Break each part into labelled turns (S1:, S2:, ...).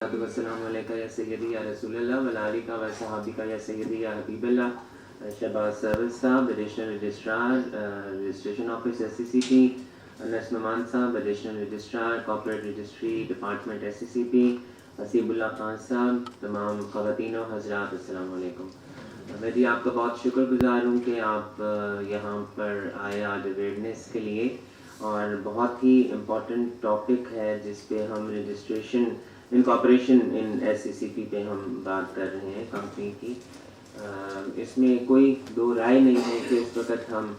S1: والسلام علیکہ یا سیدی یا رسول اللہ وعلیکہ و صحابیکہ یا سیدی یا حبیب اللہ. شہباز سروس صاحب additional registrar registration office S E C P, Anas Noman صاحب additional registrar corporate registry department S E C P, Haseeb Ullah Khan صاحب, تمام خواتین و حضرات السلام علیکم. میں جی آپ کا بہت شکر گزار ہوں کہ آپ یہاں پر آئے آج اویئرنیس کے لیے, اور بہت ہی امپورٹنٹ ٹاپک ہے جس پہ ہم registration incorporation in S E C P پہ ہم بات کر رہے ہیں کمپنی کی. اس میں کوئی دو رائے نہیں ہے کہ اس وقت ہم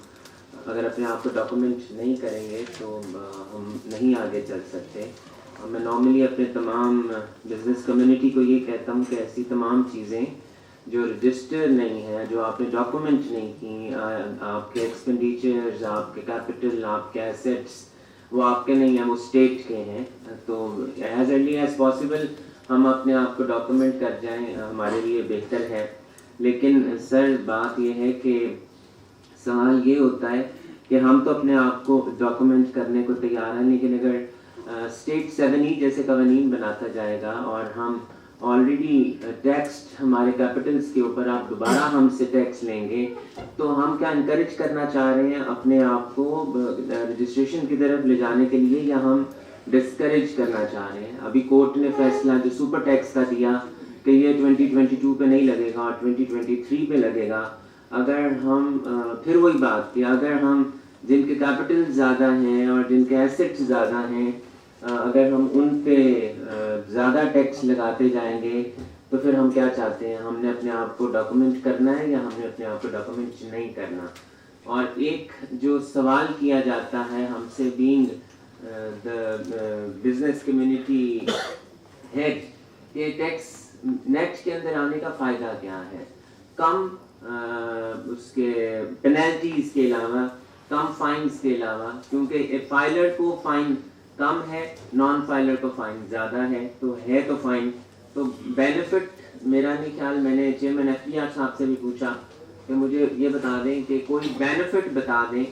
S1: اگر اپنے آپ کو ڈاکومنٹ نہیں کریں گے تو ہم نہیں آگے چل سکتے. اور میں نارملی اپنے تمام بزنس کمیونٹی کو یہ کہتا ہوں کہ ایسی تمام چیزیں جو رجسٹر نہیں ہیں, جو آپ نے ڈاکومنٹ نہیں کی, آپ کے ایکسپینڈیچرز, آپ کے کیپٹل, آپ کے ایسیٹس, وہ آپ کے نہیں ہیں, وہ اسٹیٹ کے ہیں. تو ایز ارلی ایز پاسبل ہم اپنے آپ کو ڈاکومنٹ کر جائیں, ہمارے لیے بہتر ہے. لیکن سر بات یہ ہے کہ سوال یہ ہوتا ہے کہ ہم تو اپنے آپ کو ڈاکومنٹ کرنے کو تیار ہیں, لیکن اگر اسٹیٹ 7E جیسے قوانین بناتا جائے گا اور ہم آلریڈی ٹیکس ہمارے کیپٹلس کے اوپر آپ دوبارہ ہم سے ٹیکس لیں گے, تو ہم کیا انکریج کرنا چاہ رہے ہیں اپنے آپ کو رجسٹریشن کی طرف لے جانے کے لیے, یا ہم ڈسکریج کرنا چاہ رہے ہیں؟ ابھی کورٹ نے فیصلہ جو سپر ٹیکس کا دیا کہ یہ 2022 پہ نہیں لگے گا اور 2023 پہ لگے گا. اگر ہم پھر وہی بات کہ اگر ہم جن کے کیپٹل زیادہ ہیں اور جن کے ایسیٹس زیادہ ہیں, اگر ہم ان پہ زیادہ ٹیکس لگاتے جائیں گے تو پھر ہم کیا چاہتے ہیں؟ ہم نے اپنے آپ کو ڈاکومنٹ کرنا ہے یا ہم نے اپنے آپ کو ڈاکومنٹ نہیں کرنا؟ اور ایک جو سوال کیا جاتا ہے ہم سے بینگ بزنس کمیونٹی ہیڈ کہ ٹیکس نیٹ کے اندر آنے کا فائدہ کیا ہے؟ کم اس کے پینلٹیز کے علاوہ, کم فائنز کے علاوہ, کیونکہ فائلر کو فائن کم ہے, نان فائلر کو فائن زیادہ ہے, تو ہے تو فائن. تو بینیفٹ میرا نہیں خیال, میں نے چیئرمین ایف پی آر صاحب سے بھی پوچھا کہ مجھے یہ بتا دیں کہ کوئی بینیفٹ بتا دیں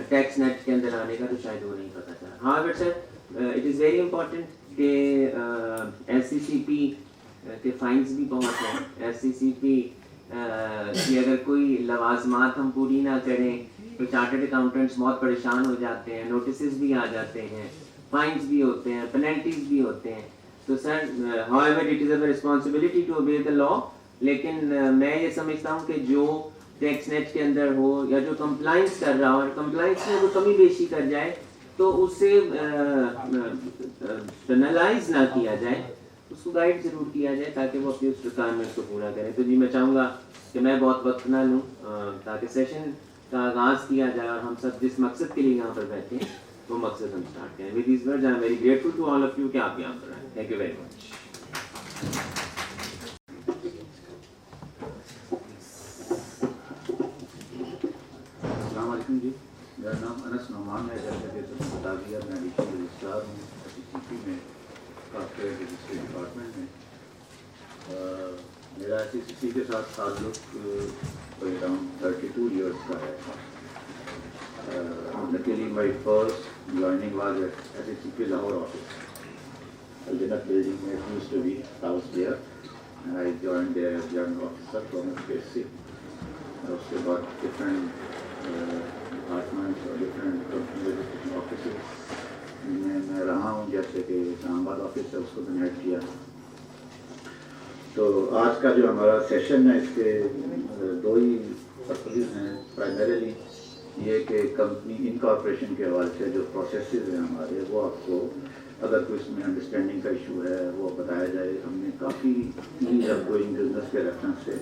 S1: ٹیکس نیٹ کے اندر آنے کا, تو شاید وہ نہیں پتہ چلا. ہاں but sir it is very important کہ ایس سی سی پی کے فائنس بھی بہت ہیں. ایس سی سی پی کی اگر کوئی لوازمات ہم پوری نہ کریں تو چارٹرڈ اکاؤنٹنٹس بہت پریشان ہو جاتے ہیں, نوٹسز بھی آ جاتے ہیں, فائنس بھی ہوتے ہیں, پینلٹیز بھی ہوتے ہیں. تو سر however it is our responsibility to obey the law, لیکن میں یہ سمجھتا ہوں کہ جو ٹیکس نیٹ کے اندر ہو یا جو کمپلائنس کر رہا ہو اور کمپلائنس میں وہ کمی بیشی کر جائے تو اسے پینلائز نہ کیا جائے, اس کو گائیڈ ضرور کیا جائے تاکہ وہ اپنی اس ریکوائرمنٹ کو پورا کرے. تو جی میں چاہوں گا کہ میں بہت وقت نہ لوں تاکہ سیشن کا آغاز کیا جائے اور ہم سب جس مقصد کے لیے یہاں پر بیٹھے ہیں وہ مقصد ہم اسٹارٹ کریں. With these words I am very grateful to all of you کہ آپ یہاں پر آئیں. Thank you very much.
S2: السلام علیکم جی, میرا نام انس نعمان ہے. جیسا کہ سب کو بتا دیا, میں ایڈیشنل رجسٹرار ہوں ایس سی سی پی میں, کارپوریٹ رجسٹری ڈپارٹمنٹ میں. میرا ایس سی سی پی کے ساتھ تعلق اراؤنڈ 32 ایئرس کا ہے. Luckily my first joining was at SCP Lahore office. Al-Jannat building where it used to be house there. And I joined there as general officer from SPSC. اور اس کے بعد different departments اور different company registration offices میں رہا ہوں, جیسے کہ اسلام آباد آفس ہے اس کو میں نے ہیڈ کیا. تو آج کا جو ہمارا سیشن ہے اس کے دو ہی پرپزز ہیں. پرائمریلی یہ کہ کمپنی انکارپوریشن کے حوالے سے جو پروسیسز ہیں ہمارے, وہ آپ کو اگر کوئی اس میں انڈرسٹینڈنگ کا ایشو ہے وہ بتایا جائے. ہم نے کافی ایز آف ڈوئنگ بزنس کے ریفرنس سے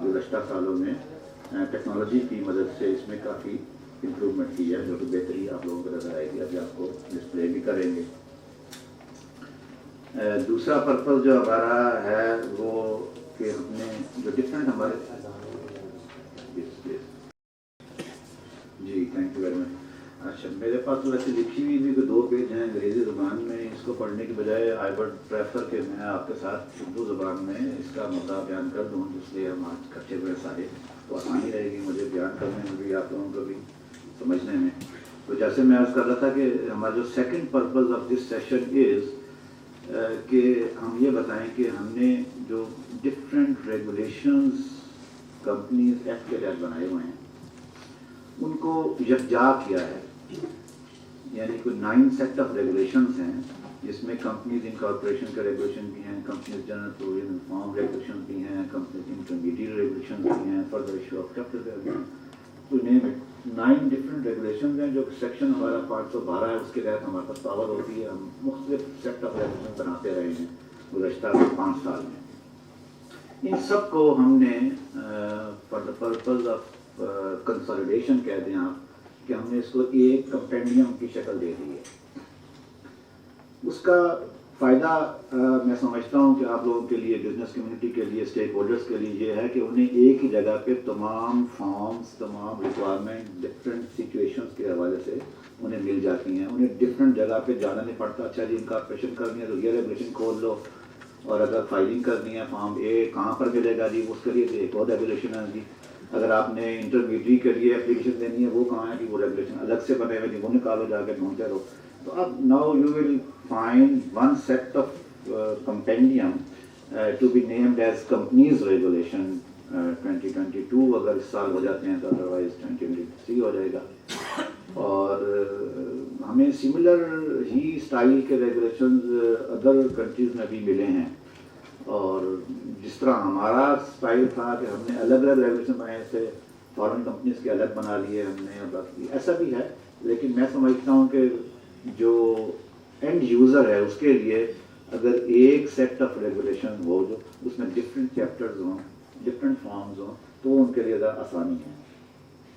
S2: گزشتہ سالوں میں ٹیکنالوجی کی مدد سے اس میں کافی امپرومنٹ کی ہے, جو کہ بہتری آپ لوگوں کو نظر آئے گی. ابھی آپ کو ڈسپلے بھی کریں گے. دوسرا پرپز جو ہمارا ہے وہ کہ ہم نے جو ڈفرینٹ ہمارے جی تھینک یو ویری مچ. اچھا, میرے پاس تو ویسے لکھی ہوئی بھی 2 پیج ہیں انگریزی زبان میں. اس کو پڑھنے کی بجائے آئی وڈ پریفر کہ میں آپ کے ساتھ اردو زبان میں اس کا مدعا بیان کر دوں, اس لیے ہم آج کٹھے ہوئے سارے, تو آسانی رہے گی مجھے بیان کرنے میں بھی, آپ لوگوں کو بھی سمجھنے میں. تو جیسے میں عرض کر رہا تھا کہ ہمارا جو second purpose of this session is کہ ہم یہ بتائیں کہ ہم نے جو ڈفرینٹ ریگولیشنز کمپنیز ایکٹ کے تحت بنائے ہوئے ہیں ان کو یکجا کیا ہے. یعنی کوئی 9 سیٹ آف ریگولیشنز ہیں جس میں کمپنیز انکارپوریشن کا ریگولیشن بھی ہیں, companies general provision form regulation بھی ہیں, کمپنیز انٹرمیڈیٹ ریگولیشن بھی ہیں, فردر ایشو آف کیپٹل, تو نیم اٹ 9 ڈفرینٹ ریگولیشنز ہیں جو سیکشن ہمارا 512 ہے, اس کے تحت ہمارے پاس پاور ہوتی ہے. ہم مختلف سیٹ آف ریگولیشن بناتے رہے ہیں گزشتہ 5 سال میں. ان سب کو ہم نے for the purpose of consolidation کہتے ہیں آپ, کہ ہم نے اس کو ایک کمپینڈیم کی شکل دے دی ہے. اس کا فائدہ میں سمجھتا ہوں کہ آپ لوگوں کے لیے, بزنس کمیونٹی کے لیے, اسٹیک ہولڈرس کے لیے یہ ہے کہ انہیں ایک ہی جگہ پہ تمام فارمز, تمام ریکوائرمنٹ ڈفرینٹ سچویشنز کے حوالے سے انہیں مل جاتی ہیں. انہیں ڈفرینٹ جگہ پہ جانا نہیں پڑتا. اچھا جی انکارپوریشن کرنی ہے تو یہ ریگولیشن کھول لو, اور اگر فائلنگ کرنی ہے فارم اے کہاں پر ملے گا جی, اس کے لیے ایک اور ریگولیشن ہے جی. اگر آپ نے انٹرمیڈیٹ کے لیے اپلیکیشن دینی ہے وہ کہاں ہے کہ وہ ریگولیشن الگ سے بنے ہوئے جی, وہ نکالو جا کے ڈھونڈتے رہو. تو اب now you will find one set of compendium to be named as companies regulation 2022. اگر اس سال ہو جاتے ہیں تو ادروائز 2023 ہو جائے گا. اور ہمیں سملر ہی اسٹائل کے ریگولیشنز ادر کنٹریز میں بھی ملے ہیں. اور جس طرح ہمارا اسٹائل تھا کہ ہم نے الگ الگ ریگولیشن بنائے تھے, فارن کمپنیز کے الگ بنا لیے ہم نے, باقی ایسا بھی ہے. لیکن میں سمجھتا ہوں کہ جو اینڈ یوزر ہے اس کے لیے اگر ایک سیٹ آف ریگولیشن ہو جو اس میں ڈفرینٹ چیپٹرز ہوں, ڈفرینٹ فارمز ہوں, تو وہ ان کے لیے زیادہ آسانی ہے.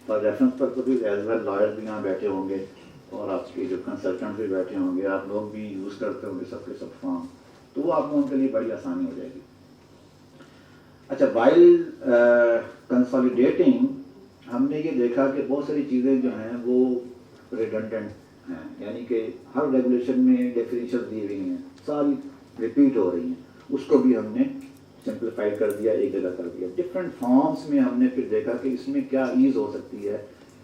S2: For reference purpose as well lawyers بھی یہاں بیٹھے ہوں گے, اور آپ کے جو کنسلٹنٹ بھی بیٹھے ہوں گے, آپ لوگ بھی یوز کرتے ہوں گے سب کے سب فارم, تو وہ آپ کو ان کے لیے بڑی آسانی ہو جائے گی. اچھا, وائل کنسالیڈیٹنگ ہم نے یہ دیکھا کہ بہت ساری چیزیں جو ہیں وہ ریڈنڈنٹ ہیں, یعنی کہ ہر ریگولیشن میں ڈیفینیشن دی ہوئی ہیں, ساری ریپیٹ ہو رہی ہیں. اس کو بھی ہم نے سمپلیفائی کر دیا, ایک جگہ کر دیا. ڈفرینٹ فارمس میں ہم نے پھر دیکھا کہ اس میں کیا ایز ہو سکتی ہے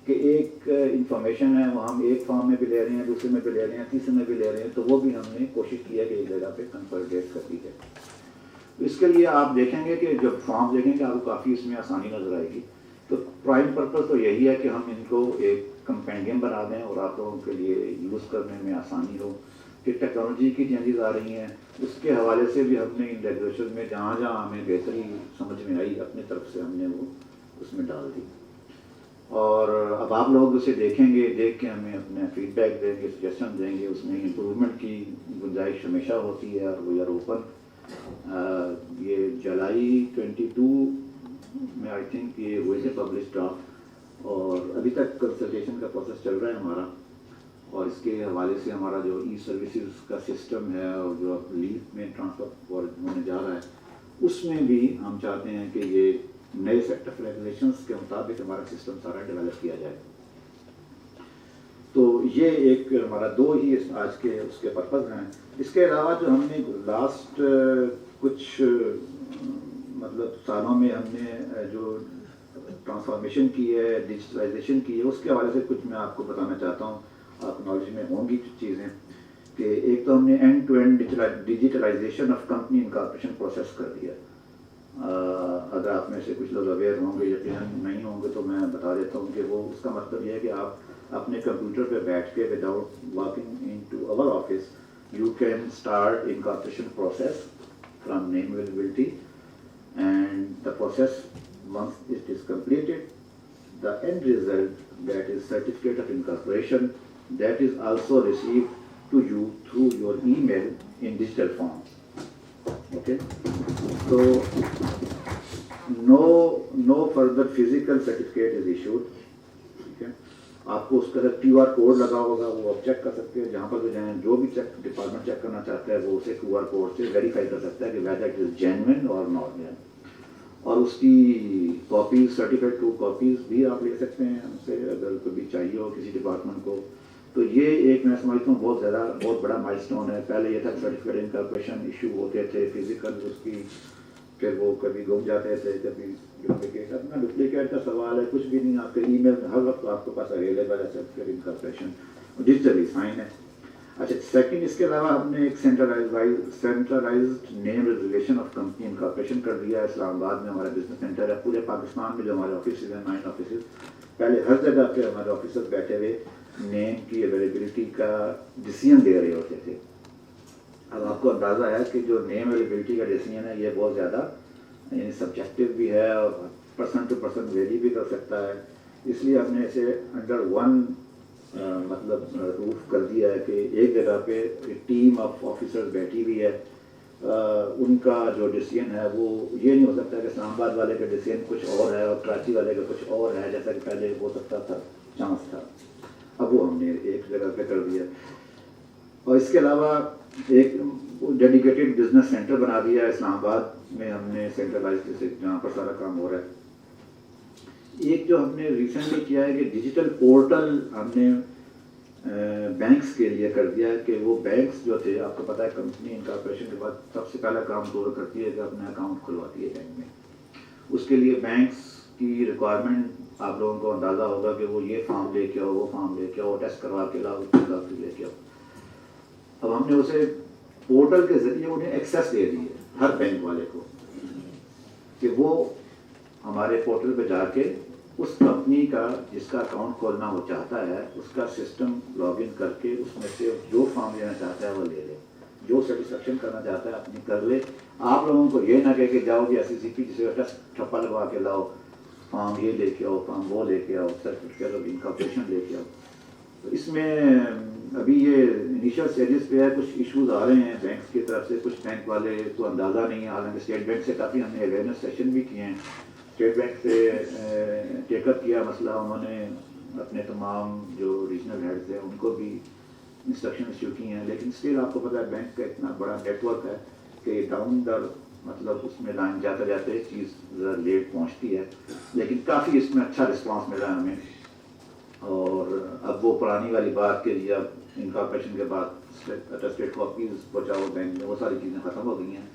S2: کہ ایک انفارمیشن ہے وہ ہم ایک فارم میں بھی لے رہے ہیں, دوسرے میں بھی لے رہے ہیں, تیسرے میں بھی لے رہے ہیں, تو وہ بھی ہم نے کوشش کی ہے کہ ایک جگہ پہ کنسالیڈیٹ کر دی جائے. اس کے لیے آپ دیکھیں گے کہ جب فارم دیکھیں گے آپ کو کافی اس میں آسانی نظر آئے گی. تو پرائم پرپز تو یہی ہے کہ ہم ان کو ایک کمپینڈیم بنا دیں اور آپ لوگوں کے لیے یوز کرنے میں آسانی ہو. کہ ٹیکنالوجی کی چینجز آ رہی ہیں, اس کے حوالے سے بھی ہم نے ان ریگولیشن میں جہاں جہاں ہمیں بہتری سمجھ میں آئی اپنی طرف سے ہم نے وہ اس میں ڈال دی. اور اب آپ لوگ اسے دیکھیں گے, دیکھ کے ہمیں اپنے فیڈ بیک دیں گے, سجیشن دیں گے. اس میں امپروومنٹ کی گنجائش ہمیشہ ہوتی ہے, اور وی آر اوپن. یہ جولائی 22 میں آئی تھنک یہ ہوئے تھے پبلش ڈرافٹ, اور ابھی تک کنسلٹیشن کا پروسیس چل رہا ہے ہمارا. اور اس کے حوالے سے ہمارا جو ای سروسز کا سسٹم ہے اور جو لیف میں ٹرانسفر ہونے جا رہا ہے, اس میں بھی ہم چاہتے ہیں کہ یہ نئے سیٹ آف ریگولیشنس کے مطابق ہمارا سسٹم سارا ڈیولپ کیا جائے. تو یہ ایک ہمارا 2 ہی آج کے اس کے پرپز ہیں. اس کے علاوہ جو ہم نے لاسٹ کچھ مطلب سالوں میں ہم نے جو ٹرانسفارمیشن کی ہے, ڈیجیٹلائزیشن کی ہے, اس کے حوالے سے کچھ میں آپ کو بتانا چاہتا ہوں. آپ نالج میں ہوں گی کچھ چیزیں کہ ایک تو ہم نے end to end digitalisation of company incorporation process کر دیا. اگر آپ میں سے کچھ لوگ اویئر ہوں گے, یقیناً نہیں ہوں گے, تو میں بتا دیتا ہوں کہ وہ اس کا مطلب یہ ہے کہ آپ اپنے کمپیوٹر پہ بیٹھ کے without walking into our office you can start incorporation process from name availability, and the process once it is completed, the end result, that is certificate of incorporation, that is also received to you through your email in digital form. Okay, so no further physical certificate is issued. Okay, آپ کو اس کا QR code لگا ہوگا, وہ آپ check کر سکتے ہیں. جہاں پر بھی جائیں, جو بھی ڈپارٹمنٹ چیک کرنا چاہتا ہے وہ اسے QR کوڈ سے ویریفائی کر سکتا ہے کہ whether it is genuine or not genuine. اور اس کی کاپیز, سرٹیفائڈ 2 کاپیز بھی آپ لے سکتے ہیں ہم سے اگر کبھی چاہیے ہو کسی ڈپارٹمنٹ کو. تو یہ ایک میں سمجھتا ہوں بہت بڑا مائل اسٹون ہے. پہلے یہ تھا سرٹیفکیٹ انکارپوریشن ایشو ہوتے تھے فزیکل, اس کی پھر وہ کبھی گم جاتے تھے, کبھی ڈپلیکیٹ. اپنا ڈپلیکیٹ کا سوال ہے, کچھ بھی نہیں, آپ کے ای میل ہر وقت آپ کے پاس اویلیبل ہے. سرٹیفکیٹ انکارپوریشن ڈیجیٹلی سائن ہے. اچھا سیکنڈ اس کے علاوہ ہم نے ایک centralised name reservation of company incorporation کر دیا ہے. اسلام آباد میں ہمارا بزنس سینٹر ہے. پورے پاکستان میں جو ہمارے آفیسز ہیں 9 آفیسز, پہلے ہر جگہ پہ ہمارے آفیسر بیٹھے ہوئے نیم کی اویلیبلٹی کا ڈیسیژن دے رہے ہوتے تھے. اب آپ کو اندازہ ہے کہ جو نیم اویلیبلٹی کا ڈیسیژن ہے یہ بہت زیادہ یعنی سبجیکٹو بھی ہے اور پرسن ٹو پرسن ویری بھی کر سکتا ہے. اس لیے ہم نے اسے انڈر ون مطلب روف کر دیا ہے کہ ایک جگہ پہ ایک ٹیم آف آفیسرز بیٹھی ہوئی ہے. ان کا جو ڈیسیژن ہے وہ یہ نہیں ہو سکتا کہ اسلام آباد والے کا ڈیسیژن کچھ اور ہے اور کراچی والے کا کچھ اور ہے جیسا کہ پہلے ہو سکتا تھا, چانس تھا. اب وہ ہم نے ایک جگہ پہ کر دیا. اور اس کے علاوہ ایک ڈیڈیکیٹڈ بزنس سینٹر بنا دیا ہے اسلام آباد میں ہم نے, سینٹرلائزڈ سے جہاں پر سارا کام ہو رہا ہے. ایک جو ہم نے ریسنٹلی کیا ہے کہ ڈیجیٹل پورٹل ہم نے بینکس کے لیے کر دیا ہے کہ وہ بینکس جو تھے, آپ کو پتہ ہے کمپنی انکارپوریشن کے بعد سب سے پہلا کام تو کرتی ہے کہ اپنا اکاؤنٹ کھلواتی ہے بینک میں. اس کے لیے بینکس کی ریکوائرمنٹ آپ لوگوں کو اندازہ ہوگا کہ وہ یہ فارم لے کے آؤ, وہ فارم لے کے آؤ, ٹیسٹ کروا کے لاؤ, لے کے آؤ. اب ہم نے اسے پورٹل کے ذریعے انہیں ایکسیس دے دی ہے ہر بینک والے کو کہ وہ ہمارے پورٹل پہ جا کے اس کمپنی کا جس کا اکاؤنٹ کھولنا وہ چاہتا ہے اس کا سسٹم لاگ ان کر کے اس میں سے جو فارم لینا چاہتا ہے وہ لے لے, جو سیٹسفیکشن کرنا چاہتا ہے اپنی کر لے. آپ لوگوں کو یہ نہ کہے کہ جاؤ گے ایس سی پی جسے ٹیسٹ ٹھپا لگوا کے لاؤ, فارم یہ لے کے آؤ, فارم وہ لے کے آؤ, سرٹیفکیٹ آف انکارپوریشن لے کے آؤ. تو اس میں ابھی یہ انیشیل اسٹیجز پہ ہے, کچھ ایشوز آ رہے ہیں بینکس کی طرف سے, کچھ بینک والے کو اندازہ نہیں ہے. حالانکہ اسٹیٹ بینک سے کافی ہم نے اویئرنیس سیشن بھی کیے ہیں, اسٹیٹ بینک سے ٹیک اپ کیا مسئلہ, انہوں نے اپنے تمام جو ریجنل ہیڈز ہیں ان کو بھی انسٹرکشن ایشو کی ہیں. لیکن اسٹل آپ کو پتہ ہے بینک کا اتنا بڑا نیٹ ورک ہے کہ ڈاؤن در مطلب اس میں لائن جاتے جاتے چیز ذرا لیٹ پہنچتی ہے. لیکن کافی اس میں اچھا رسپانس ملا ہمیں. اور اب وہ پرانی والی بات کے لیے اب انکارپوریشن کے بعد اٹیسٹیڈ کاپیز پہنچاؤ بینک میں, وہ ساری چیزیں ختم ہو گئی ہیں.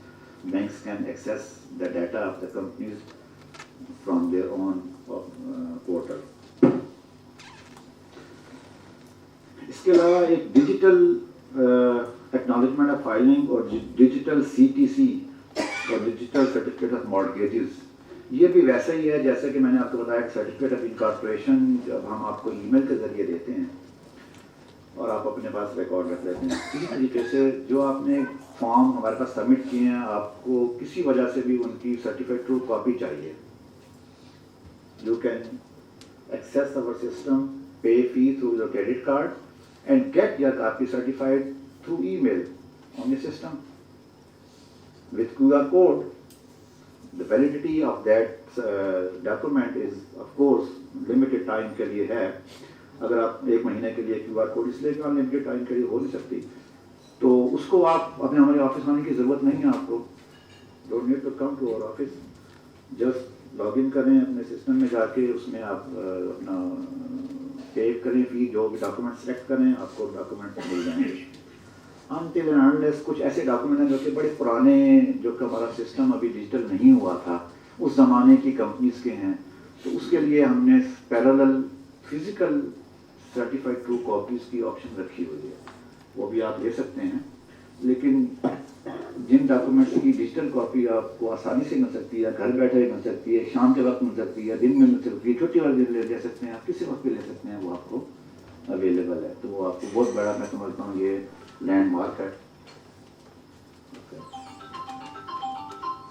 S2: Banks can access the data of the companies from their own portal. اس کے علاوہ ایک ڈیجیٹل ایکنالجمنٹ آف فائلنگ اور ڈیجیٹل CTC اور ڈیجیٹل سرٹیفکیٹ آف مارگیجز, یہ بھی ویسا ہی ہے جیسے کہ میں نے آپ کو بتایا کہ سرٹیفکیٹ آف انکارپوریشن جب ہم آپ کو ای میل کے ذریعے دیتے ہیں اور آپ اپنے پاس ریکارڈ رکھ لیتے ہیں, اسی طریقے سے جو آپ نے فارم ہمارے پاس سبمٹ کیے ہیں آپ کو کسی وجہ سے بھی ان کی سرٹیفائڈ ٹرو کاپی چاہیے. You can access our system, pay fee through your credit card and get your copy certified through email on your system with QR code. The validity of that document is of course limited time کے لیے ہے. اگر آپ 1 مہینے کے لیے QR code اس لیے کہ لمیٹڈ ٹائم کے لیے ہو نہیں سکتی, تو اس کو آپ اپنے ہمارے آفس آنے کی ضرورت نہیں ہے. آپ کو don't need to come to our office, just log in کریں اپنے سسٹم میں جا کے, اس میں آپ اپنا پے کریں فی, جو بھی ڈاکومنٹ سلیکٹ کریں آپ کو ڈاکومنٹ مل جائیں گے. انٹل اینڈ انلیس کچھ ایسے ڈاکومنٹ ہیں جو کہ بڑے پرانے, جو کہ ہمارا سسٹم ابھی ڈیجیٹل نہیں ہوا تھا, اس زمانے کی کمپنیز کے ہیں, تو اس کے لیے ہم نے parallel physical certified true copies کی آپشن رکھی ہوئی ہے, وہ بھی آپ لے سکتے ہیں. لیکن جن ڈاکومنٹس کی ڈیجیٹل کاپی آپ کو آسانی سے مل سکتی ہے, گھر بیٹھے مل سکتی ہے, شام کے وقت مل سکتی ہے, دن میں مل سکتی ہے, چھٹی والے دن لے سکتے ہیں, آپ کسی وقت بھی لے سکتے ہیں, وہ آپ کو اویلیبل ہے. تو وہ آپ کو بہت بڑا میں سمجھتا ہوں یہ لینڈ مارک ہے.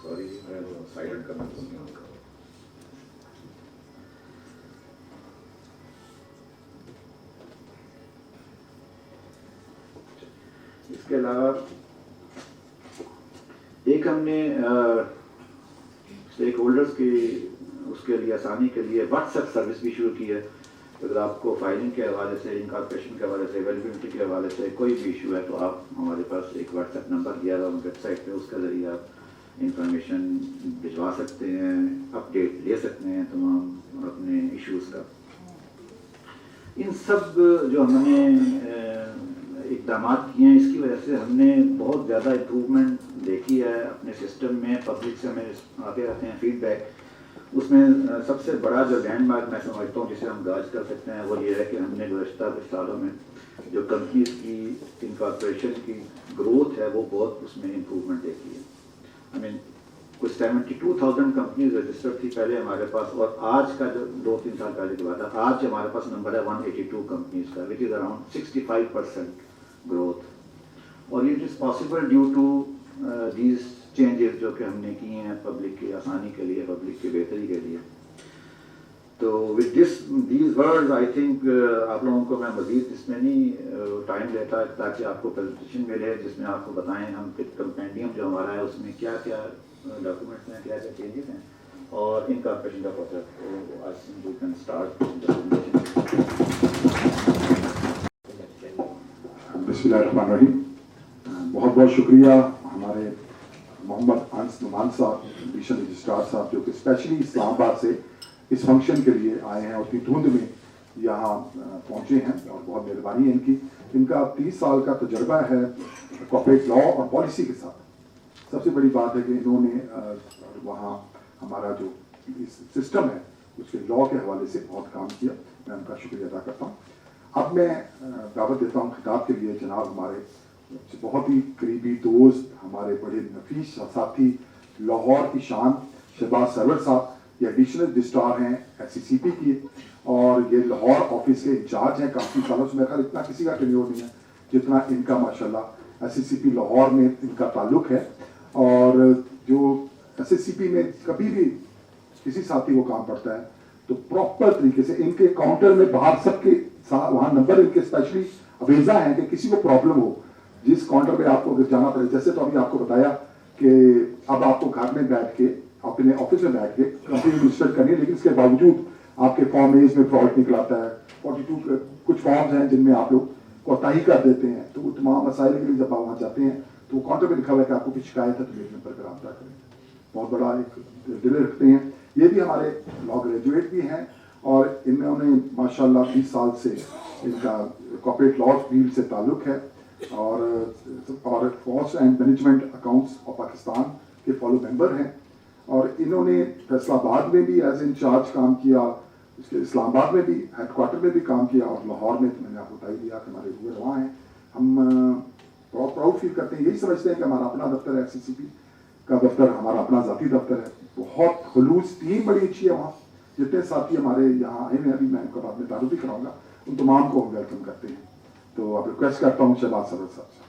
S2: سوری سائلنٹ کرنا چاہوں گا. اس کے علاوہ ایک ہم نے اسٹیک ہولڈرس کی اس کے لیے آسانی کے لیے واٹس ایپ سروس بھی شروع کی ہے. اگر آپ کو فائلنگ کے حوالے سے, انکارپوریشن کے حوالے سے, اویلیبلٹی کے حوالے سے کوئی بھی ایشو ہے تو آپ ہمارے پاس ایک واٹس ایپ نمبر دیا ہوا ویب سائٹ پہ, اس کے ذریعے آپ انفارمیشن بھجوا سکتے ہیں, اپڈیٹ لے سکتے ہیں تمام اپنے ایشوز کا. ان سب جو ہم نے اقدامات کیے ہیں اس کی وجہ سے ہم نے بہت زیادہ امپروومنٹ دیکھی ہے اپنے سسٹم میں. پبلک سے ہمیں آتے رہتے ہیں فیڈ بیک. اس میں سب سے بڑا جو لینڈ مارک میں سمجھتا ہوں جسے ہم گاج کر سکتے ہیں وہ یہ ہے کہ ہم نے گزشتہ کچھ سالوں میں جو کمپنیز کی انکارپوریشن کی گروتھ ہے وہ بہت اس میں امپروومنٹ دیکھی ہے. آئی مین کچھ 72,000 کمپنیز رجسٹرڈ تھی پہلے ہمارے پاس, اور آج کا جو 2-3 سال پہلے کی بات ہے, آج ہمارے پاس نمبر ہے 182 کمپنیز کا, وچ از اراؤنڈ 65% گروتھ. اور یہ is possible due to these changes جو کہ ہم نے کیے ہیں پبلک کی آسانی کے لیے, پبلک کی بہتری کے لیے. تو with these words I think آپ لوگوں کو میں مزید اس میں نہیں ٹائم لیتا تاکہ آپ کو پریزنٹیشن ملے جس میں آپ کو بتائیں ہم کمپینڈیم جو ہمارا ہے اس میں کیا کیا ڈاکومنٹس ہیں, کیا کیا چینجز ہیں اور انکارپوریشن کا پروسیس. تو I think we can start
S3: بسم اللہ الرحمن الرحیم. بہت بہت شکریہ ہمارے محمد انس نعمان صاحب, ایڈیشنل رجسٹرار صاحب, جو کہ اسپیشلی اسلام آباد سے اس فنکشن کے لیے آئے ہیں اور اتنی دھند میں یہاں پہنچے ہیں, اور بہت مہربانی ہے ان کی. ان کا 30 سال کا تجربہ ہے کارپوریٹ لا اور پالیسی کے ساتھ. سب سے بڑی بات ہے کہ انہوں نے وہاں ہمارا جو سسٹم ہے اس کے لا کے حوالے سے بہت کام کیا. میں ان کا شکریہ ادا کرتا ہوں. اب میں دعوت دیتا ہوں خطاب کے لیے جناب ہمارے بہت ہی قریبی دوست, ہمارے بڑے نفیس ساتھی, لاہور کی شان شہباز سرور صاحب. یہ ایڈیشنل رجسٹرار ہیں SCCP کی, اور یہ لاہور آفس کے انچارج ہیں کافی سالوں سے. میرا خیال اتنا کسی کا ٹینیور نہیں ہے جتنا ان کا ماشاءاللہ SCCP لاہور میں ان کا تعلق ہے. اور جو SCCP میں کبھی بھی کسی ساتھی کو کام پڑتا ہے تو پراپر طریقے سے ان کے کاؤنٹر میں باہر سب کے وہاں نمبر ان کے اسپیشلی اویزا ہیں کہ کسی کو پرابلم ہو جس کاؤنٹر پہ آپ کو اگر جانا پڑے. جیسے تو ابھی آپ کو بتایا کہ اب آپ کو گھر میں بیٹھ کے اپنے آفس میں بیٹھ کے کمپنی رجسٹر کرنی ہے, لیکن اس کے باوجود آپ کے فارم ایز میں فراڈ نکل آتا ہے. 42 کچھ فارمز ہیں جن میں آپ لوگ کوتاہی کر دیتے ہیں. تو وہ تمام مسائل کے لیے جب آپ وہاں جاتے ہیں تو وہ کاؤنٹر پہ لکھا ہوا ہے کہ آپ کو کچھ شکایت ہے تو میرے نمبر پر رابطہ کریں. بہت بڑا ایک دل رکھتے ہیں. یہ بھی ہمارے لا گریجویٹ بھی ہیں, اور انہوں نے ماشاءاللہ 20 سال سے ان کا کارپوریٹ لا فیلڈ سے تعلق ہے, اور cost and management accounts of Pakistan کے فالو ممبر ہیں. اور انہوں نے فیصل آباد میں بھی ایز انچارج کام کیا, اس کے اسلام آباد میں بھی ہیڈ کوارٹر میں بھی کام کیا, اور لاہور میں میں نے آپ کو بتائی دیا کہ ہمارے ہوئے رواں ہیں. ہم بہت پراؤڈ فیل کرتے ہیں, یہی سمجھتے ہیں کہ ہمارا اپنا دفتر ہے, SCCP کا دفتر ہمارا اپنا ذاتی دفتر ہے. بہت خلوص ٹیم بڑی اچھی ہے وہاں. جتنے ساتھی ہمارے یہاں آئے ہیں, ابھی میں ان کا بعد میں تعارف بھی کراؤں گا, ان تمام کو ہم ویلکم کرتے ہیں. تو اب ریکویسٹ کرتا ہوں شہباز سرور صاحب.